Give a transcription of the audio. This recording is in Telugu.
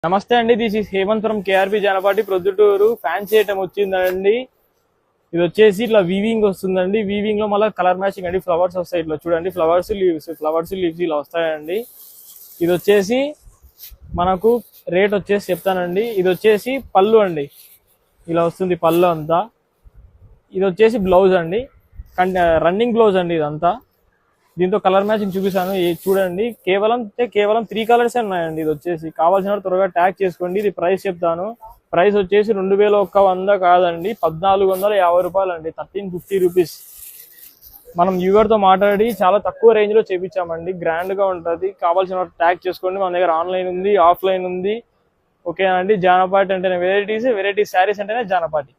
నమస్తే అండి, this is Hemanth from KRP Janapati Proddatur. Fancy item వచ్చిందండి. ఇది వచ్చేసి ఇట్లా వీవింగ్ వస్తుందండి. వీవింగ్ లో మళ్ళీ కలర్ మ్యాచింగ్ అండి. ఫ్లవర్స్ వస్తాయి ఇట్లా చూడండి, ఫ్లవర్స్ లీవ్స్ ఇలా వస్తాయండి. ఇది వచ్చేసి మనకు రేట్ వచ్చేసి చెప్తానండి. ఇది వచ్చేసి పళ్ళు అండి, ఇలా వస్తుంది పళ్ళు అంతా. ఇది వచ్చేసి బ్లౌజ్ అండి, రన్నింగ్ బ్లౌజ్ అండి ఇదంతా. దీంతో కలర్ మ్యాచింగ్ చూపిస్తాను, చూడండి. కేవలం 3 కలర్స్ ఉన్నాయండి. ఇది వచ్చేసి కావాల్సిన త్వరగా ట్యాగ్ చేసుకోండి. ఇది ప్రైస్ చెప్తాను. ప్రైస్ వచ్చేసి 2100 కాదండి, 1450 రూపాయలు అండి, 1350 రూపీస్. మనం యూవర్తో మాట్లాడి చాలా తక్కువ రేంజ్ లో చేపించామండి. గ్రాండ్ గా ఉంటుంది. కావాల్సిన ట్యాగ్ చేసుకోండి. మన దగ్గర ఆన్లైన్ ఉంది, ఆఫ్లైన్ ఉంది. ఓకే అండి. జానపాటి అంటేనే వెరైటీస్ శారీస్ అంటేనే జానపాటి.